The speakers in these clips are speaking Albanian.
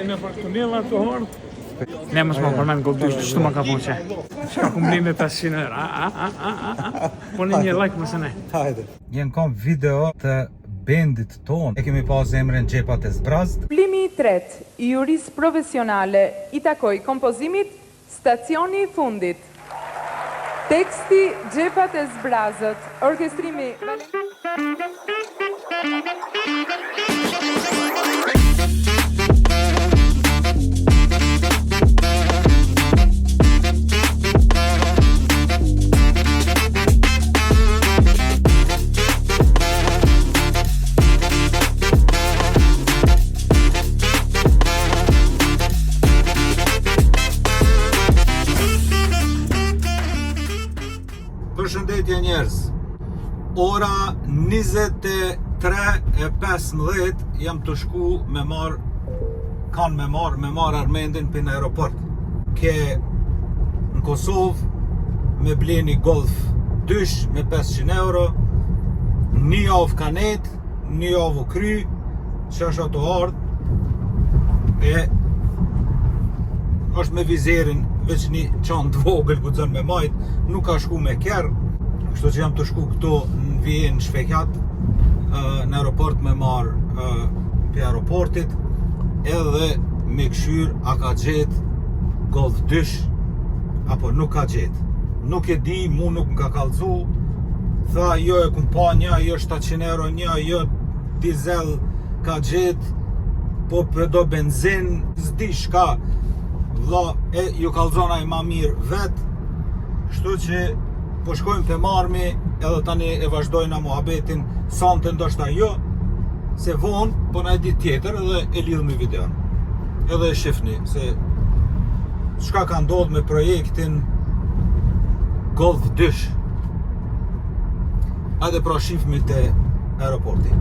E me faktunilla të hordë. Ne mos më përmend golldysh, ç'të më ka punë çe. Çka kumblim me 500 euro. Po në një like mos e ne. Hajde. Jen kom video të bendit ton. E kemi pas emrin Xhepat e Zbrazd. Plimi i tretë i jurisë profesionale i takoi kompozimit Stacioni i fundit. Teksti Xhepat e Zbrazët, orkestrimi Përshëndetje njerëz. Ora 23:15 jam të shku me marr Armendin për në aeroport. Ke në Kosovë me bleni Golf 2 me 500 euro, një javë kanet, një javë u kry, që është ato ardhë, e është me vizerin veç një qanë të vogël ku të zënë me majt, nuk ka shku me kjerë, kështu që jam të shku këto në Vijën Shpejkat, në aeroport me marë për aeroportit, edhe me këshyr a ka gjetë Golf 2, apo nuk ka gjetë. Nuk e di, mu nuk më ka kallëzu, tha jo e kumpanja, jo 700 euro një, jo dizel ka gjetë, po për do benzin, zdi shka, vlla, e ju kallëzona i ma mirë vetë, kështu që po shkojmë të marmi, edhe tani e vazhdojna muhabetin, sante ndoshta jo, se vonë, po na e ditë tjetër edhe e lidhmi videon. Edhe e shifni, se çka ka ndodhur me projektin Golf 2. Hajde pra shifmi te aeroporti.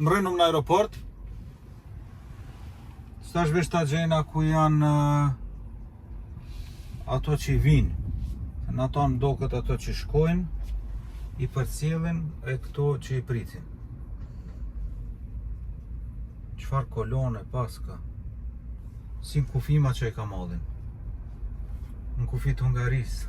Më rënëm në aeroport. Stash vesh ta gjena ku janë ato që i vinë. Në ato në doket ato që shkojnë, i përcjellin e këto që i pritin. Qfar kolone paska. Si në kufima që i ka mallin. Në kufit Hungarisë.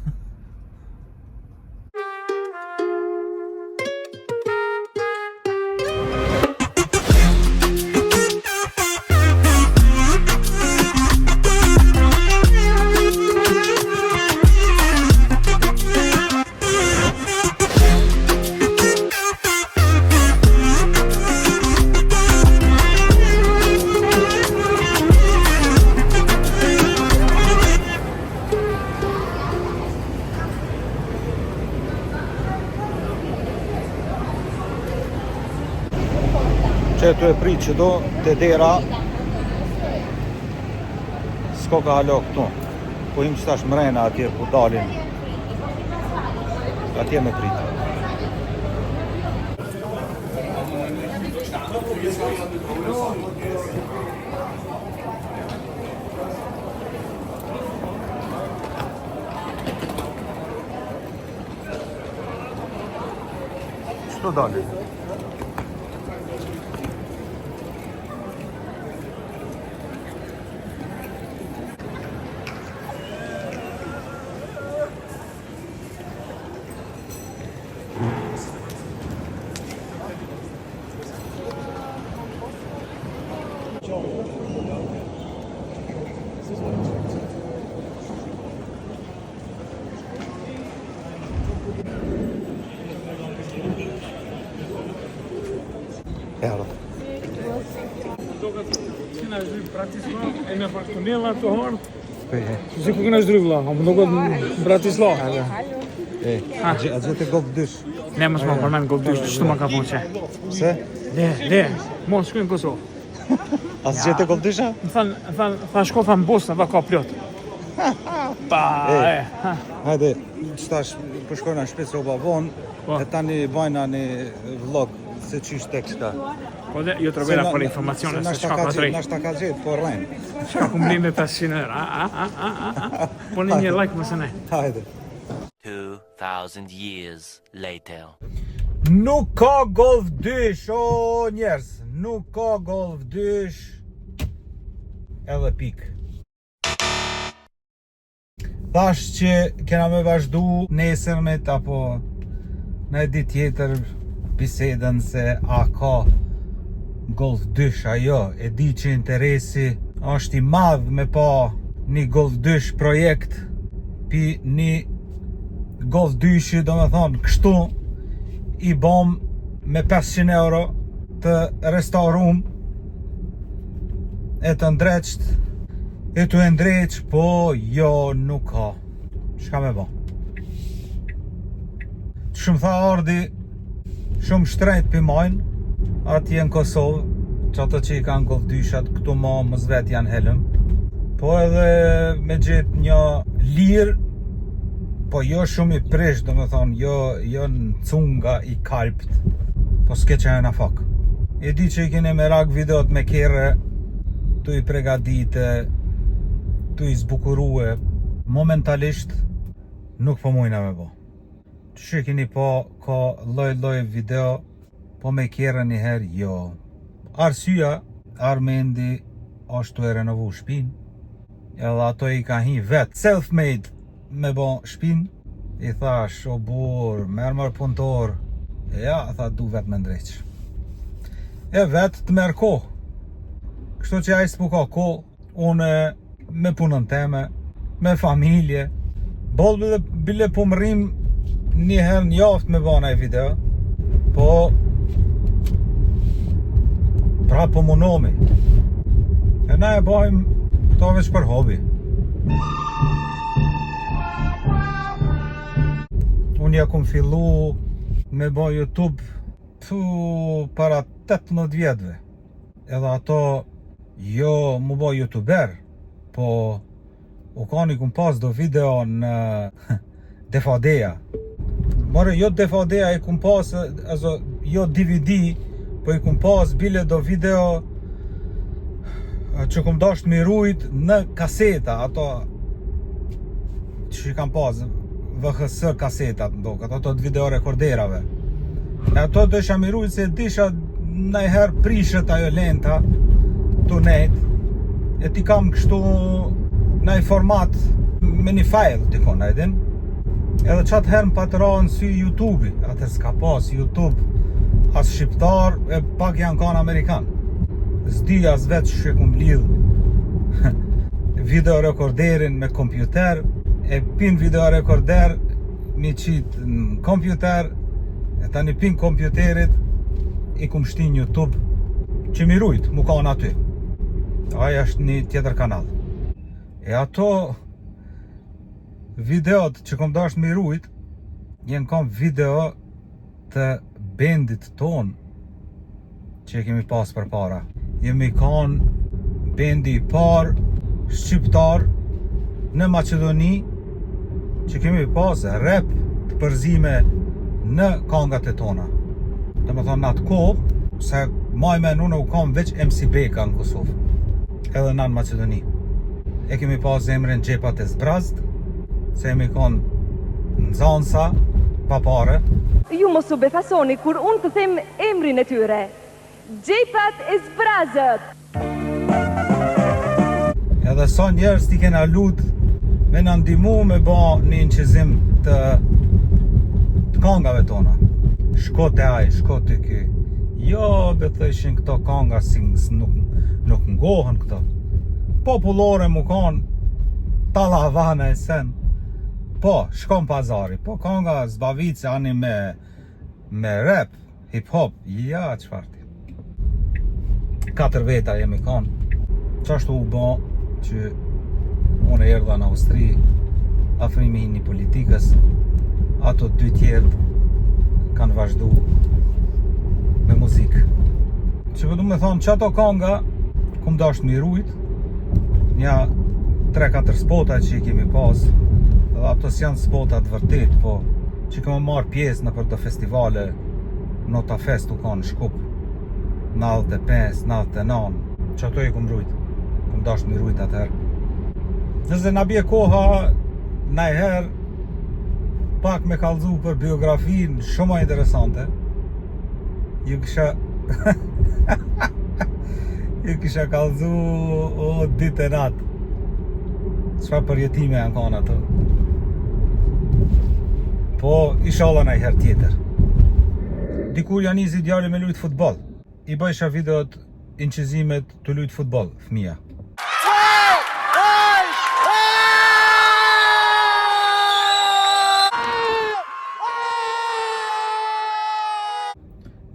Që të e prit që do të dera s'ko ka halo këtu. Po im që tash mrena atje ku dalin. Atje me prit. Qëto dalin? Erdhë. Si na zhryp Bratislava, e me faktunilla të hordë. Si ku këna zhryp vlla, apo nuk Bratislava. A gjete Golf 2? Ne mos më përmend Golf 2, ç'të më ka punë çe. Pse? Le, mos shkojmë në Kosovë. As gjete Golldysha? Tha shko tha në Bosnë, va ka plot. Pa, Hajde, qëtash përshkojna shpesë roba vonë, Po. e tani bajna një vlog se qysh tek shka. po dhe ju trovera për informacione se çka ka drejt. Nashta ka gjetë, po rrenë. Çka ku mblin me 500 euro. Po në një like mëse ne. Hajde. 2,000 years later. Nuk ka Golf 2, o njerëz, nuk ka Golf 2 edhe pik. Thash që kena me vazhdu nesërmet apo në ditë tjetër bisedën se a ka Golf 2 ajo, e di që interesi është i madh me pa një Golf 2 projekt pi një Golf 2 do me thonë kështu i bom me 500 euro të restaurum e të ndreqt e të ndreq, po jo nuk ka. Shka me bo? Shumë tha ardi shumë shtrejt për majnë atje në Kosovë, që ato që i kanë Golf 2-shat këtu ma më zvet janë helëm, po edhe me gjithë një lirë, po jo shumë i prish, do me thonë, jo në cunga i kalpt, po s'ke që e në fak. E di që i kene me rak videot me kere, tu i pregadite, tu i zbukurue, momentalisht nuk po mujna me bo. Që keni po ka loj video, po me kere njëherë jo. Arsyja, Armendi është të e renovu shpin, edhe ato i ka hi vetë, self-made, me bo shpin, i thash, o bur, merë punëtor, ja, tha, du vetë me ndreq. E vetë të merë kohë, kështu që ajë s'pu ka kohë, une me punën teme, me familje, bolë bile po më rrim njëherë njaftë me bana e video, po pra po munomi, e na e bajmë këto veç për hobi. Unë ja kum fillu me bo YouTube para 18 vjetëve. Edhe ato jo mu bo YouTuber, po u kani kum pas do video në DVD-ja. More, jo DVD-ja i kum pas, jo DVD, po i kum pas bile do video që kum dasht me rujt në kaseta, ato që i kam pas VHS kasetat ndokat, ato të video rekorderave. E ato do isha mirujt se disha najherë prishet ajo lenta të nejt, e ti kam kështu naj format me një file t'i kon, ajdin. Edhe qatë herë më patëra në sy YouTube, atër s'ka pas YouTube as shqiptar, e pak janë kanë Amerikan. S'di as vetë që kum lidh video rekorderin me kompjuter, e pin video rekorder mi qit në kompjuter, e tani pin kompjuterit i kum shtin YouTube që mi rujt, mu ka në aty. Aja është një tjetër kanal. E ato videot që kum dash mi rujt, jenë kam video të bendit ton që kemi pas për para. Jemi kanë bendi i par shqiptar në Macedoni që kemi pas rap të përzime në kangat e tona. Dhe me thonë në atë kohë, se majmen unë u kam veç MC Beka në Kosovë, edhe në Macedoni. E kemi pas zemrin Gjepat e Zbrazd, se jemi kanë në Zansa, pa pare. Ju mos u befasoni kur unë të them emrin e tyre. Gjepat e Zbrazët. Edhe sa njerës ti kena lut me në ndimu me ba një inqizim të kangave tona. Shko të aj, shko të ky. Jo, be thëshin këto kanga si nuk ngohen këto. Popullore mu kanë talavana e sen. Po, shkon pazari, po kanga zbavice ani me rap, hip hop, ja qfarti. 4 veta jemi kanë. Qashtu u bo që unë erdha në Austri, afrimi një politikës, ato 2 tjerë kanë vazhdu me muzikë. Që përdu me thonë që ato kanga kum dash mi rujt, nja 3-4 spota që i kemi pas, dhe ato s'janë spotat vërtet, po që kemi marrë pjesë në për të festivale, Nota Fest u kanë Shkup, 95, 99, që ato i kum rujt, kum dash mi rujt atëherë. Nëse na bje koha, najherë, pak me kallëzu për biografin shumë më interesante, ju kisha ju kisha kallëzu o ditë e natë. Çfarë përjetime janë kanë ato. Po, inshallah najherë tjetër. Dikur janë nisi djali me lujt futboll. I bëjsha videot inqizimet të lujt futboll, fëmija.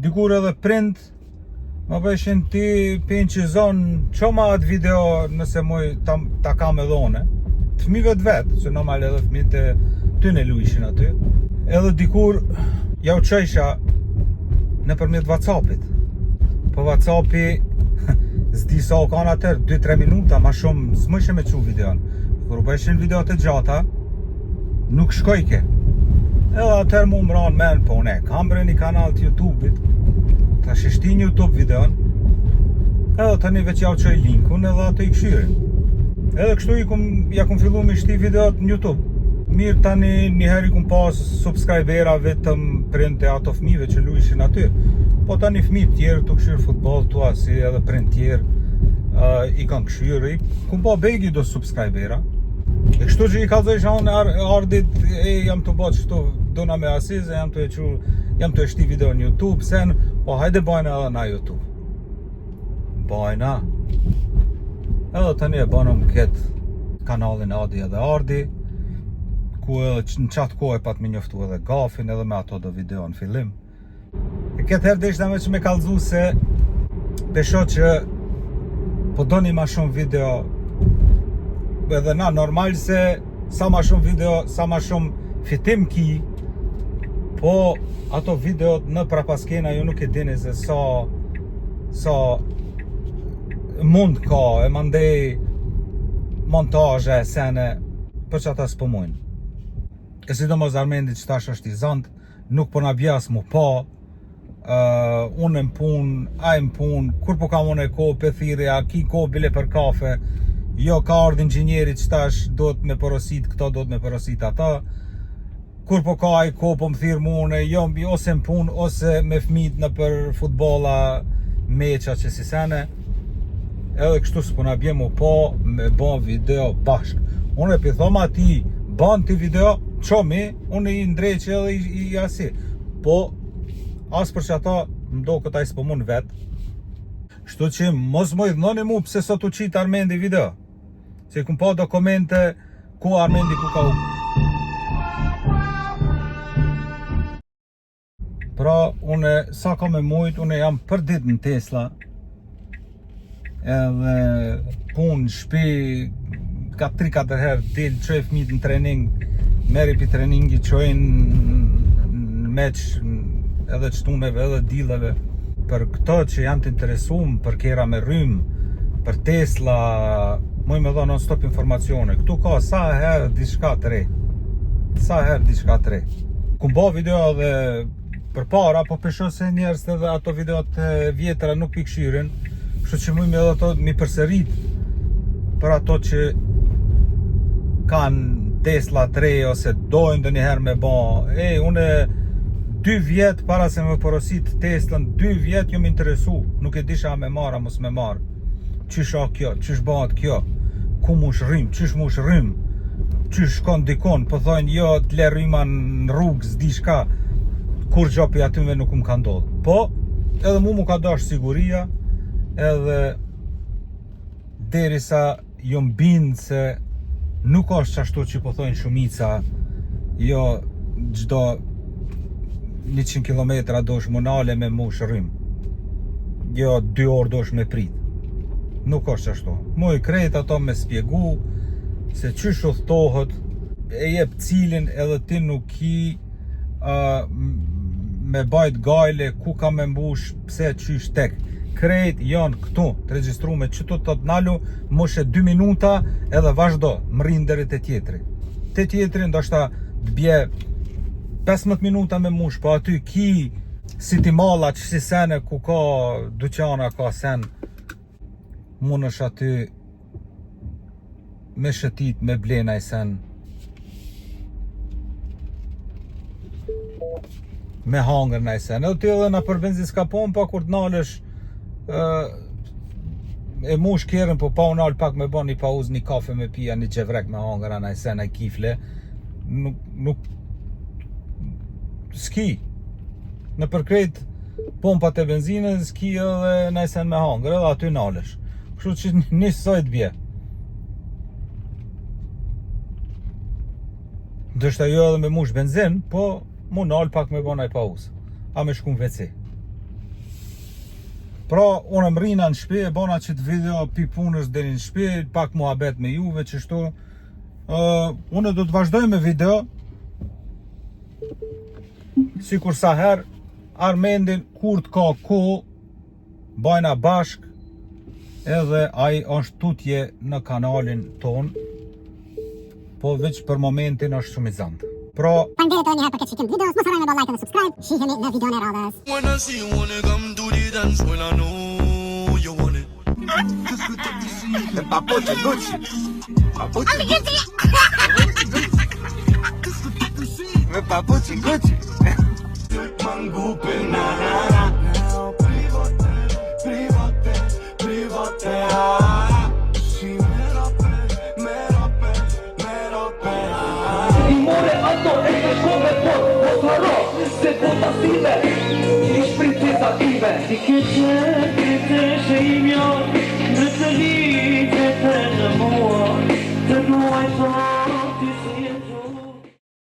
Dikur edhe prind ma bëjshin ti pinqizon qoma atë video nëse moj ta kam edhe one të fëmijëve të vetë, se normal edhe fëmijët ty ne luishin aty. Edhe dikur ja u qojsha nëpërmjet WhatsAppit. Po WhatsAppi s'di sa u kanë atër 2-3 minuta, ma shumë s'mëshe me qu videon. Kur u bëjshin video të gjata, nuk shkojke. Edhe atër mu më ranë men, po une kam bre një kanal të YouTube-it, ta shishti një YouTube videon, edhe tani veç ja u qoj linkun edhe ato i këshyrin. Edhe kështu ja kum fillu me shti videot në YouTube. Mirë tani njëherë i kum pas subscribera vetëm prind e ato fëmijëve që luishin aty. Po tani fëmijë tjerë të këshyrë futbol tu asi edhe prind tjerë i kanë këshyrë, kum pa begi do subscribera. E kështu që i kalzojsha unë ardit, jam të bëtë qëtu dona me asize, jam të e shti video në YouTube, sen, po hajde bajna edhe na YouTube. Bajna. Edhe tani e banëm këtë kanalin Adi edhe Ardi, ku edhe në qatë kohë e pat me njoftu edhe Gafin, edhe me ato do video në fillim. E këtë herë deshta me që me kalzu se pesho që po doni ma shumë video, edhe na normal se sa ma shumë video, sa ma shumë fitim ki, po ato videot në prapaskena ju nuk e dini se sa mund ka, e mandej montaje, sene, për që ata s'pëmujnë. E sidomos Armendi që tash është i zënd, nuk po na bjas mu pa, unë në pun, a në pun, kur po kam unë e ko, për thirja, ki ko bile për kafe, jo ka ardhë inxhinjerit që tash do të me porosit këto, do të me porosit ata, kur po ka i ko po më thirë mune, jo ose në pun, ose me fmit në për futbola meqa që si sene, edhe kështu s'po na bje mu po me bon video bashk. Unë e pithoma ti, ban ti video, qomi, unë i ndreqë edhe i asi, po as për që ata mdo këta i s'po mun vetë, kështu që mos më i dhnoni mu pse sot u qitë Armendi video. Se kum pa do komente ku Armendi ku ka u. Pra, une sa ka me mujt, une jam për dit në Tesla, edhe pun, shpi, ka 3-4 herë, del qoj fëmijët në trening, meri pi treningi, qojnë në meq, edhe qtuneve, edhe dileve, për këto që janë të interesum, për kera me rrym, për Tesla, muj me dha non-stop informacione. Këtu ka sa herë diçka të re. Sa herë diçka të re. Kum ba video dhe për para, po pesho se njerës edhe ato videot vjetra nuk pi këshyrin, kështu që muj me dhe ato mi përserit për ato që kanë Tesla 3 ose dojnë dhe njëherë me ba. Une 2 vjet para se me porosit Teslën, 2 vjet ju më interesu, nuk e disha me marra, mos me marrë. Qysh a kjo, qysh bëhat kjo, ku mush rrim, qysh mush rrim, qysh shkon dikon, po thojnë jo të le rrima në rrugë, s'di shka, kur gjopi atyme nuk më ka ndodhë. Po, edhe mu ka dash siguria, edhe derisa ju mbindë se nuk është qashtu që po thojnë shumica, jo gjdo 100 km dosh monale me mush rrim, jo 2 orë dosh me prit. Nuk është ashtu. Muj krejt ato me spjegu se qysh udhtohet, e jep cilin edhe ti nuk ki me bajt gajle ku ka me mbush, pse qysh tek. krejt janë këtu të regjistrume që të të nalu moshe 2 minuta edhe vazhdo më rinë deri te tjetri. Te tjetri ndoshta të bje 15 minuta me mush, po aty ki si ti malla që si sene ku ka dyqana, ka sen, mund është aty me shëtit, me blena i sen, me hangër në i sen. Edhe ty edhe në për benzin s'ka pompa, kur të nalësh e mush kjerën, po pa unal pak me bon një pauz, një kafe me pija, një qevrek me hangër në i sen, e kifle, nuk s'ki. Në përkrejt pompat e benzinës, s'ki edhe në i sen me hangër, edhe aty nalësh. Kështu që një sojt bje. Ndështë ajo edhe me mush benzin, po mu nal pak me bon aj pauz, a me shku në WC. Pra, unë më rina në shpi, e bona qëtë video pi punës deri në shpi, pak muhabet me juve qështu. Unë do të vazhdoj me video, si kur sa her, Armendin kur të ka ko, bajna bashk, edhe ai është tutje në kanalin ton, po veç për momentin është shumizant. Pra, Faleminderit edhe një herë për këtë shikim videos, mos harroni me like dhe subscribe, shihemi në videon e radhës. When I see you wanna come to the dance, well I know you want it. papuqe Gucci. Me papuqe Gucci. Mangu penara, private, si me rape. More ato e të shkove por, mos haro, se bota sime, ish princesa ime. Si këtë që imja, në të lidhe të në mua, të duaj të si e